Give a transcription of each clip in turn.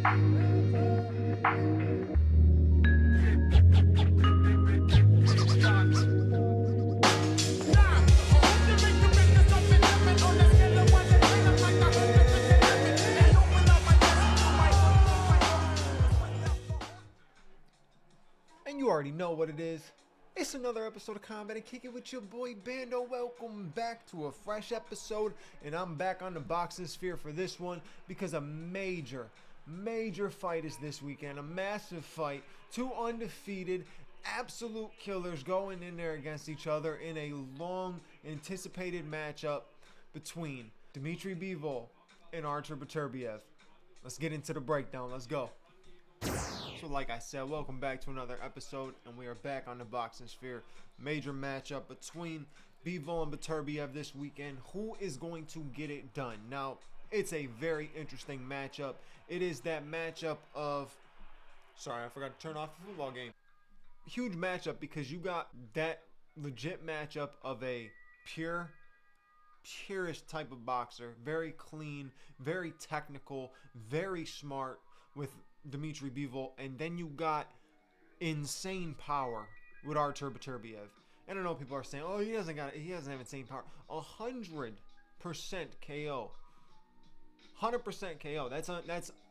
And you already know what it is. It's another episode of Combat and Kick It with your boy Bando. Welcome back to a fresh episode, and I'm back on the boxing sphere for this one because a major fight is this weekend. A massive fight. Two undefeated, absolute killers going in there against each other in a long anticipated matchup between BIVOL and Artur Beterbiev. Let's get into the breakdown. Let's go. So like I said, welcome back to another episode, and we are back on the boxing sphere. Major matchup between BIVOL and BETERBIEV this weekend. Who is going to get it done? Now, it's a very interesting matchup. It is that matchup of... Sorry, I forgot to turn off the football game. Huge matchup because you got that legit matchup of a purest type of boxer. Very clean, very technical, very smart with BIVOL, and then you got insane power with Artur Beterbiev. And I know people are saying, "Oh, he doesn't have insane power." 100% KO, 100% KO. That's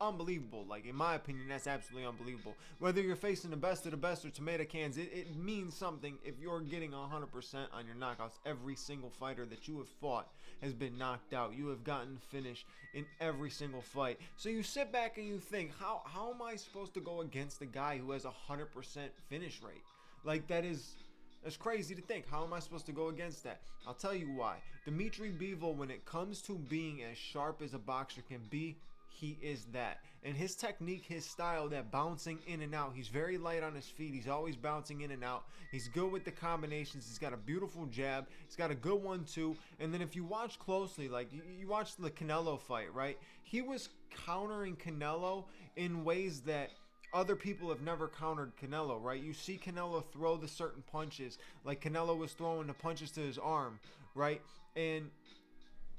unbelievable. Like, in my opinion, that's absolutely unbelievable. Whether you're facing the best of the best or tomato cans, it means something if you're getting 100% on your knockouts. Every single fighter that you have fought has been knocked out. You have gotten finished in every single fight. So you sit back and you think, how am I supposed to go against a guy who has 100% finish rate? Like, that's crazy to think. How am I supposed to go against that? I'll tell you why. BIVOL, when it comes to being as sharp as a boxer can be, he is that. And his technique, his style, that bouncing in and out, he's very light on his feet. He's always bouncing in and out. He's good with the combinations. He's got a beautiful jab. He's got a good one too. And then if you watch closely, like you watch the Canelo fight, right? He was countering Canelo in ways that other people have never countered Canelo, right? You see Canelo throw the certain punches, like Canelo was throwing the punches to his arm, right? And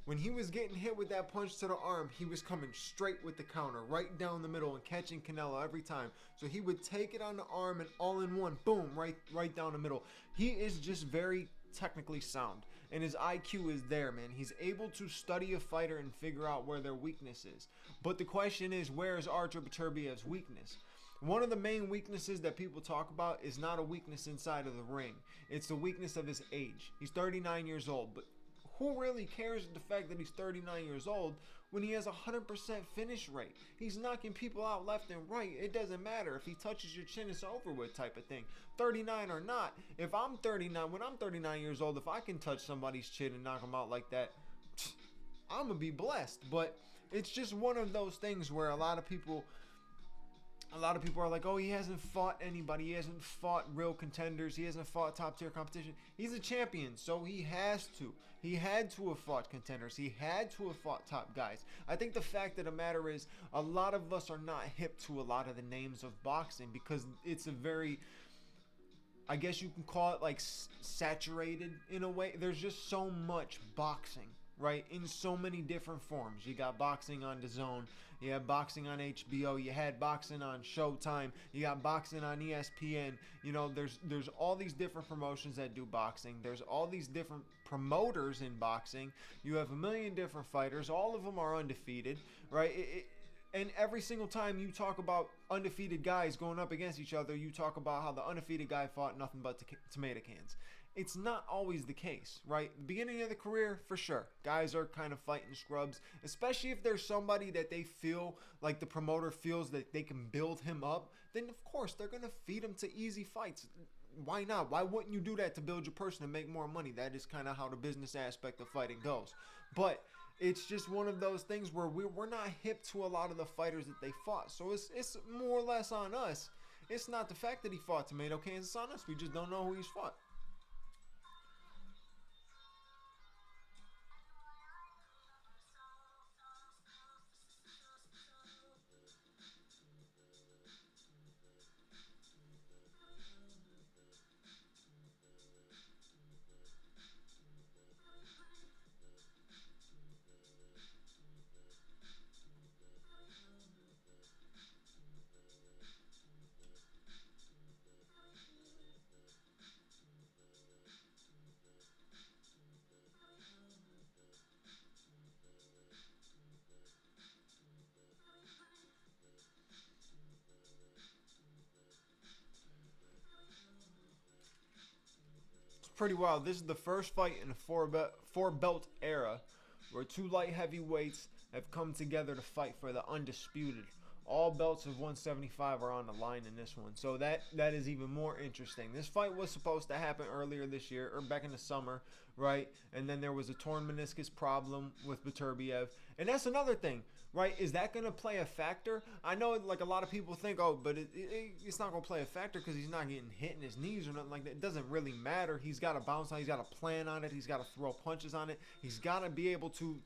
when he was getting hit with that punch to the arm, he was coming straight with the counter, right down the middle, and catching Canelo every time. So he would take it on the arm and all in one, boom, right down the middle. He is just very technically sound, and his IQ is there, man. He's able to study a fighter and figure out where their weakness is. But the question is, where is Artur Beterbiev's weakness? One of the main weaknesses that people talk about is not a weakness inside of the ring. It's the weakness of his age. He's 39 years old, but who really cares the fact that he's 39 years old when he has a 100% finish rate? He's knocking people out left and right. It doesn't matter. If he touches your chin, it's over with type of thing. 39 or not, if I'm 39, when I'm 39 years old, if I can touch somebody's chin and knock them out like that, I'm going to be blessed. But it's just one of those things where a lot of people are like, oh, he hasn't fought anybody. He hasn't fought real contenders. He hasn't fought top tier competition. He's a champion, so he has to. He had to have fought contenders. He had to have fought top guys. I think the fact of the matter is a lot of us are not hip to a lot of the names of boxing because it's a very, I guess you can call it like saturated in a way. There's just so much boxing, right, in so many different forms. You got boxing on DAZN, you have boxing on HBO, you had boxing on Showtime, you got boxing on ESPN. You know, there's all these different promotions that do boxing. There's all these different promoters in boxing. You have a million different fighters. All of them are undefeated, right? And every single time you talk about undefeated guys going up against each other, you talk about how the undefeated guy fought nothing but tomato cans. It's not always the case, right? Beginning of the career, for sure. Guys are kind of fighting scrubs, especially if there's somebody that they feel like the promoter feels that they can build him up. Then, of course, they're going to feed him to easy fights. Why not? Why wouldn't you do that to build your person and make more money? That is kind of how the business aspect of fighting goes. But it's just one of those things where we're not hip to a lot of the fighters that they fought. So it's more or less on us. It's not the fact that he fought tomato cans. It's on us. We just don't know who he's fought. pretty wild. This is the first fight in a four belt era where two light heavyweights have come together to fight for the undisputed. All belts of 175 are on the line in this one, so that is even more interesting. This fight was supposed to happen earlier this year, or back in the summer, right? And then there was a torn meniscus problem with BETERBIEV, and that's another thing, right? Is that going to play a factor? I know, like, a lot of people think, oh, but it's not going to play a factor because he's not getting hit in his knees or nothing like that. It doesn't really matter. He's got to bounce on it. He's got to plan on it. He's got to throw punches on it. He's got to be able to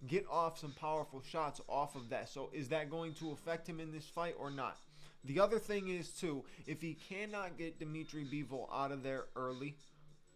get off some powerful shots off of that. So is that going to affect him in this fight or not? The other thing is, too, if he cannot get Dimitri BIVOL out of there early,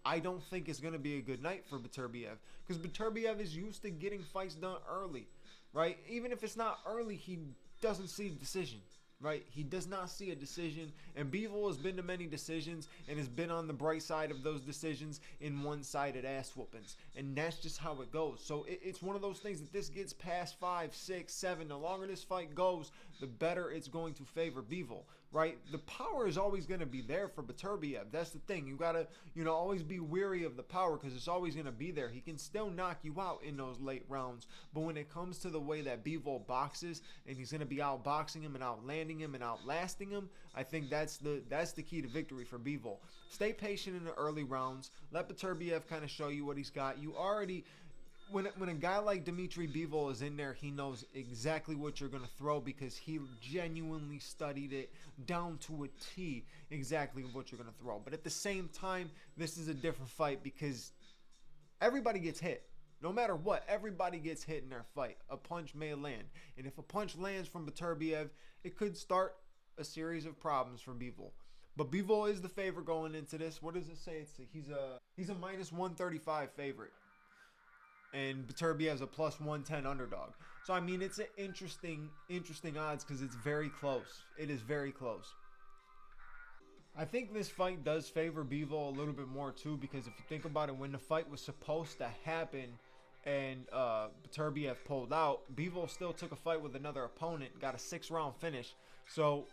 I don't think it's going to be a good night for BETERBIEV, because BETERBIEV is used to getting fights done early, right? Even if it's not early, he doesn't see the decision, right? He does not see a decision, and BIVOL has been to many decisions and has been on the bright side of those decisions in one-sided ass whoopings, and that's just how it goes. So it's one of those things that this gets past 5, 6, 7. The longer this fight goes, the better it's going to favor BIVOL, right? The power is always going to be there for BETERBIEV. That's the thing. You got to, always be weary of the power, because it's always going to be there. He can still knock you out in those late rounds, but when it comes to the way that BIVOL boxes, and he's going to be outboxing him and outlanding him and outlasting him, I think that's the key to victory for BIVOL. Stay patient in the early rounds. Let BETERBIEV kind of show you what he's got. You already, when a guy like Dimitri BIVOL is in there, he knows exactly what you're going to throw, because he genuinely studied it down to a T, exactly what you're going to throw. But at the same time, this is a different fight, because everybody gets hit. No matter what, everybody gets hit in their fight. A punch may land. And if a punch lands from BETERBIEV, it could start a series of problems for BIVOL. But BIVOL is the favorite going into this. What does it say? He's a minus 135 favorite. And BETERBIEV is a plus 110 underdog. So, I mean, it's an interesting odds, because it's very close. It is very close. I think this fight does favor BIVOL a little bit more, too, because if you think about it, when the fight was supposed to happen and BETERBIEV pulled out, BIVOL still took a fight with another opponent, got a 6-round finish. So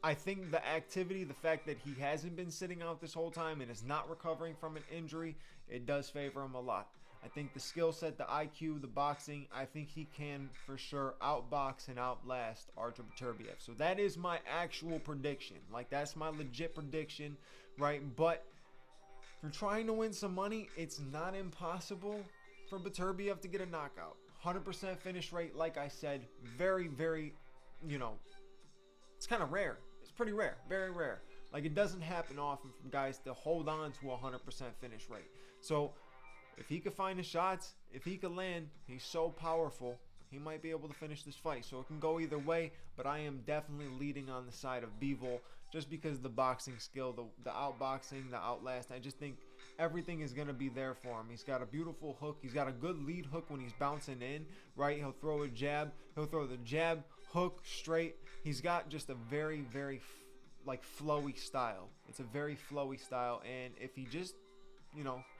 I think the activity, the fact that he hasn't been sitting out this whole time and is not recovering from an injury, it does favor him a lot. I think the skill set, the IQ, the boxing, I think he can for sure outbox and outlast Artur BETERBIEV. So that is my actual prediction. Like, that's my legit prediction, right? But if you're trying to win some money, it's not impossible for BETERBIEV to get a knockout. 100% finish rate, like I said, very, very, it's kind of rare. It's pretty rare, very rare. Like, it doesn't happen often for guys to hold on to a 100% finish rate. So if he could find the shots, if he could land, he's so powerful, he might be able to finish this fight. So it can go either way, but I am definitely leading on the side of BIVOL, just because of the boxing skill, the outboxing, the outlast. I just think everything is going to be there for him. He's got a beautiful hook. He's got a good lead hook when he's bouncing in, right? He'll throw a jab. He'll throw the jab, hook, straight. He's got just a very, very, flowy style. It's a very flowy style, and if he just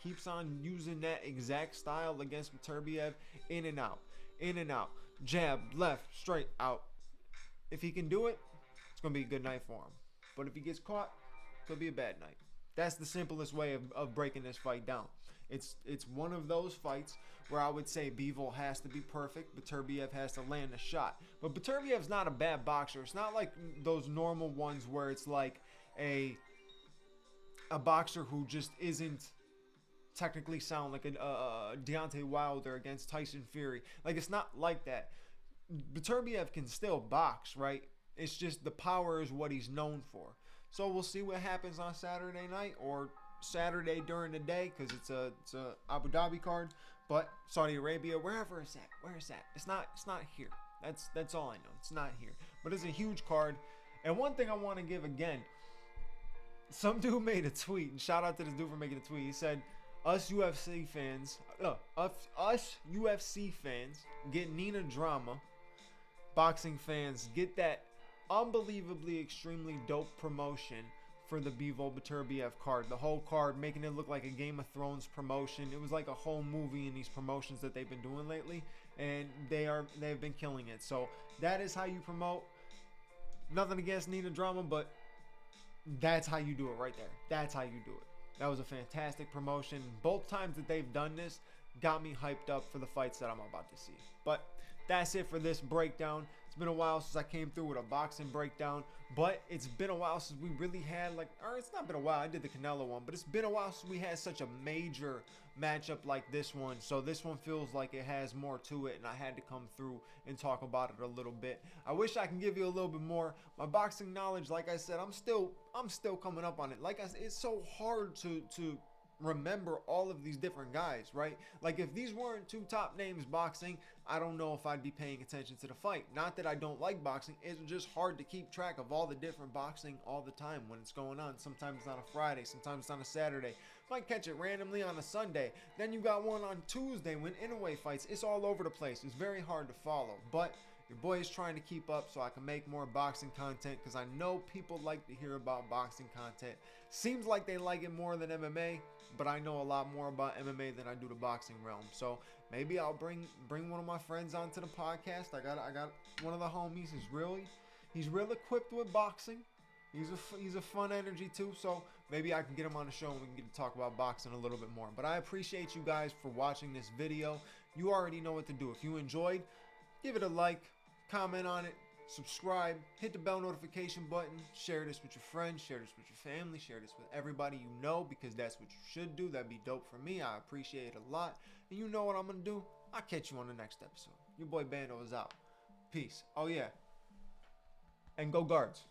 keeps on using that exact style against BETERBIEV, in and out, jab, left, straight, out. If he can do it, it's going to be a good night for him. But if he gets caught, it's going to be a bad night. That's the simplest way of breaking this fight down. It's one of those fights where I would say BIVOL has to be perfect. BETERBIEV has to land a shot. But BETERBIEV's not a bad boxer. It's not like those normal ones where it's like a boxer who just isn't technically sound, like a Deontay Wilder against Tyson Fury. Like, it's not like that. BETERBIEV can still box, right? It's just the power is what he's known for. So we'll see what happens on Saturday night or Saturday during the day, because it's a Abu Dhabi card. But Saudi Arabia, wherever it's at, it's not here. That's all I know. It's not here. But it's a huge card. And one thing I want to give again, some dude made a tweet, and shout out to this dude for making a tweet. He said, us UFC fans get Nina drama. Boxing fans get that unbelievably extremely dope promotion for the BIVOL BETERBIEV card. The whole card, making it look like a Game of Thrones promotion. It was like a whole movie in these promotions that they've been doing lately, and they've been killing it. So that is how you promote. Nothing against Nina drama, but that's how you do it right there. That's how you do it. That was a fantastic promotion. Both times that they've done this got me hyped up for the fights that I'm about to see. But that's it for this breakdown. It's been a while since I came through with a boxing breakdown, but it's been a while since we really had, like, or it's not been a while, I did the Canelo one, but it's been a while since we had such a major matchup like this one. So this one feels like it has more to it, and I had to come through and talk about it a little bit. I wish I can give you a little bit more. My boxing knowledge, like I said, I'm still coming up on it. Like I said, it's so hard to remember all of these different guys, right? Like, if these weren't two top names boxing, I don't know if I'd be paying attention to the fight. Not that I don't like boxing, it's just hard to keep track of all the different boxing all the time when it's going on. Sometimes it's on a Friday, sometimes it's on a Saturday. Might catch it randomly on a Sunday. Then you got one on Tuesday when Inoue fights. It's all over the place. It's very hard to follow, but your boy is trying to keep up so I can make more boxing content, because I know people like to hear about boxing content. Seems like they like it more than MMA, but I know a lot more about MMA than I do the boxing realm. So maybe I'll bring one of my friends onto the podcast. I got one of the homies. He's real equipped with boxing. He's a fun energy too. So maybe I can get him on the show and we can get to talk about boxing a little bit more. But I appreciate you guys for watching this video. You already know what to do. If you enjoyed, give it a like, comment on it, subscribe, hit the bell notification button, share this with your friends, share this with your family, share this with everybody you know, because that's what you should do. That'd be dope for me. I appreciate it a lot. And you know what I'm going to do? I'll catch you on the next episode. Your boy Bando is out. Peace. Oh yeah. And go Guards.